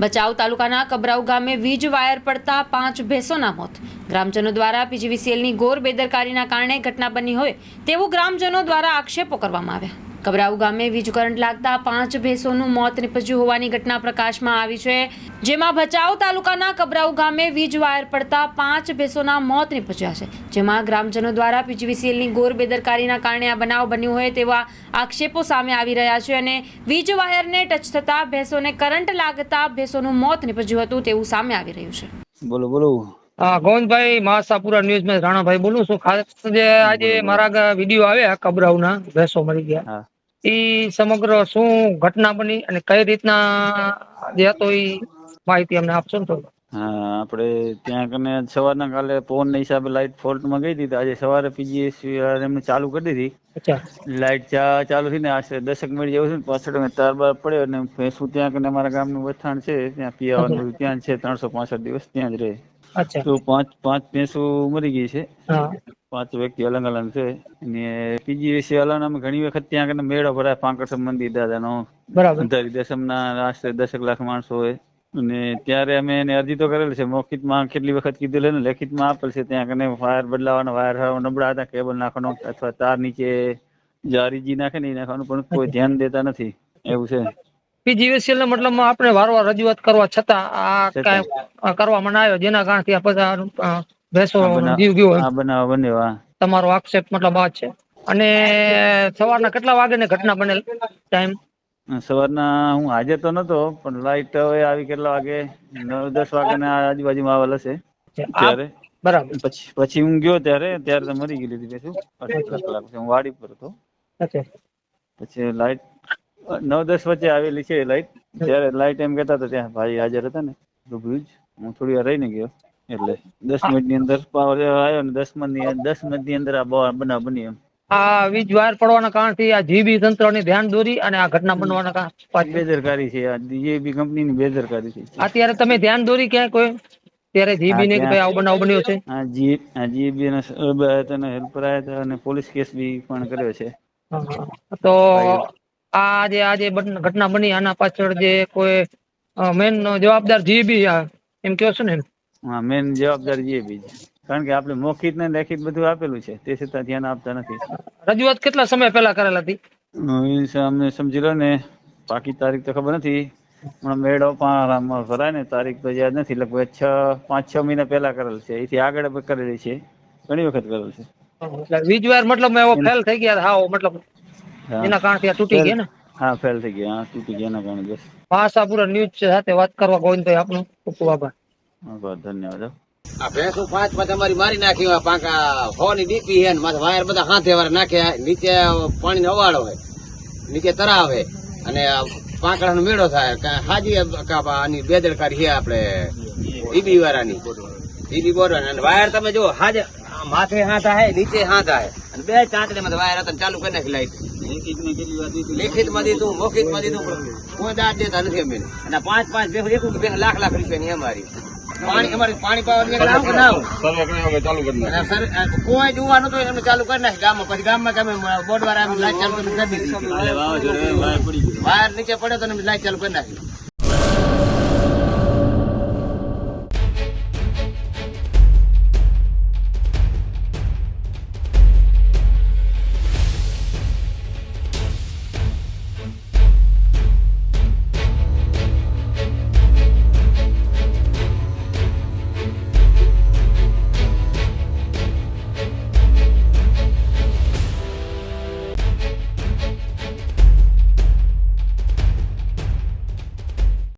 ભચાઉ તાલુકાના કબરાઉ ગામે વીજ વાયર પડતા 5 ભેંસોના મોત. ગ્રામજનો દ્વારા પીજીવીસીએલની ઘોર બેદરકારીના કારણે ઘટના બની હોય તેવું ગ્રામજનો દ્વારા આક્ષેપો કરવામાં આવ્યા. કબરાઉ ગામે વીજ કરંટ લાગતા 5 ભેંસોનું મોત નીપજ્યું હોવાની ઘટના પ્રકાશમાં આવી છે, જેમાં ભચાઉ તાલુકાના કબરાઉ ગામે વીજ વાયર પડતા 5 ભેંસોના મોત નીપજ્યા છે, જેમાં ગ્રામજનો દ્વારા પીજીવીસીએલની ઘોર બેદરકારીના કારણે આ બનાવ બન્યો હોય તેવા આક્ષેપો સામે આવી રહ્યા છે અને વીજ વાયરને ટચ થતા ભેંસોને કરંટ લાગતા ભેંસોનું મોત નીપજ્યું હતું તેવું સામે આવી રહ્યું છે. બોલો બોલો. હા, ગોવિંદભાઈ મહાસાપુરા ન્યૂઝ માં રાણાભાઈ બોલું છું. ખાસ જે આજે મારા વિડીયો આવ્યા કબરાઉના ભેંસો મરી ગયા, એ સમગ્ર શું ઘટના બની અને કઈ રીતના જે હતો એ માહિતી અમને આપશો ને થોડું? હા, આપણે ત્યાં કને સવારના કાલે પવનના હિસાબે લાઇટ ફોલ્ટમાં ગઈ હતી. આજે સવારે પીજીવીસીએલ એમને ચાલુ કરી દીધી. અચ્છા. લાઇટ ચાલુ થઈને આશરે 10 મિનિટ જેવું છે ને પાછળ તાર બાર પડ્યો અને ભેંસું ત્યાં કને અમારા ગામનું વથાણ છે, ત્યાં પીવાનું ત્યાં છે. 365 દિવસ ત્યાં જ રહે. અચ્છા. તો પાંચ ભેંસું મરી ગઈ છે. હા. 5 વ્યક્તિ અલગ અલગ છે. અને પીજીવીસીએલ અમે ઘણી વખત ત્યાં કને મેળો ભરાય પાંકર મંદિર દાદાનો. બરાબર. અંધારી દસમના આશરે 10 લાખ માણસો હોય. અને ત્યારે અમે એને અરજી તો કરેલી છે, મૌખિકમાં કેટલી વખત કીધેલું ને લેખિતમાં આપેલ છે. ત્યાં કને વાયર બદલાવાના, વાયર નબળા હતા, કેબલ નાખવાનો અથવા તાર નીચે જારીજી નાખે ને એ નાખવાનું, પણ કોઈ ધ્યાન દેતા નથી. એવું છે. પીજીવીસીએલ ના મતલબ આપણે વારંવાર રજૂઆત કરવા છતાં આ કાંઈ કરવામાં ના આવ્યો, જેના કારણથી આ બધા ભેંસો જીવ ગયો. આ બનાવ બન્યો. તમારો આક્ષેપ મતલબ આ છે. અને સવારના કેટલા વાગે ને ઘટના બનેલ ટાઈમ? સવારના હું હાજર તો નતો, પણ લાઈટ હવે આવી કેટલા વાગે 9-10 વાગ્યાના આજુબાજુમાં આવેલ હશે ત્યારે. બરાબર. પછી હું ગયો ત્યારે તો મરી ગયેલી હતી ભેંસું. 8 કલાક હું વાડી પર હતો. પછી લાઈટ 9-10 વચ્ચે આવેલી છે લાઈટ. ત્યારે લાઈટ એમ કેતા હતા, ત્યાં ભાઈ હાજર હતા ને રૂબરૂ જ, હું થોડી વાર રહીને ગયો. એટલે 10 મિનિટની અંદર પાવર આવ્યો ને 10 મિનિટની અંદર આ બનાવ બની. એમ આ વીજ વાયર પડવાના કારણથી આ જીબી તંત્રની ધ્યાન દોરી અને આ ઘટના બનવાના કારણ બેદરકારી છે. આ જીબી કંપનીની બેદરકારી છે. અત્યારે તમે ધ્યાન દોરી ક્યાંય કોઈ ત્યારે જીબી ને કે ભાઈ આવો બનાવ બન્યો છે? હા, જીબી ના હેલ્પર આવ્યા હતા અને પોલીસ કેસ બી પણ કર્યો છે. તો આજે ઘટના બની, આના પાછળ જે કોઈ મેન જવાબદાર જીબી એમ કહો છો ને? હા, મેન જવાબદાર જીબી છે. કારણ કે આપણે મૌખિક ને લેખિત બધું આપેલું છે, તે છતાં ધ્યાન આપતા નથી. રજૂઆત કેટલા સમય પહેલા કરેલ હતી? અમને સમજી લો ને, પાકી તારીખ તો ખબર નથી, પણ મેળો ભરાય ને તારીખ તો યાદ નથી. લગભગ 5-6 મહિના પહેલા કરેલ છે. એથી આગળ કરેલી છે, ઘણી વખત કરેલ છે. વીજ વાયર મતલબ એવો ફેલ થઈ ગયા? હા, મતલબ એના કારણથી આ તૂટી ગયા ને? હા, ફેલ થઈ ગયા. હા, તૂટી ગયા એના કારણે. બસ. મહાસાપુરા ન્યૂઝ સાથે વાત કરવા ગોવિંદભાઈ આપનો ખૂબ ખૂબ આભાર. ધન્યવાદ. આ ભેંસો 5 અમારી મારી નાખી. પાંકા 100 ની ડીપી છે, વાયર બધા હાથે વાર નાખ્યા. નીચે પાણી અવાડો હોય, નીચે તરાવ હોય અને પાંકડા નો મેળો થાય. હાજી આની બેદરકારી છે આપણે ઈબી વાળાની. ઈબી બોર્ડ અને વાયર તમે જો હાજર માથે હાથ આવે, નીચે હાથ આવે અને 2 ચાંચડીમાં વાયર હતા ચાલુ કરી નાખી લાઈટ. લેખિત માં દીધું, મૌખિક માં દીધું, કોઈ દાદ દેતા નથી અમે. અને 5 ભેંસો 1 લાખ રૂપિયાની અમારી. પાણી પાવા કોઈ જોવાનું તો એમને ચાલુ કરી નાખે ગામમાં. પછી ગામમાં તમે બોર્ડ વાળા લાઈટ ચાલુ કરી દીધી. વાયર નીચે પડ્યો તો લાઈટ ચાલુ કરી નાખી.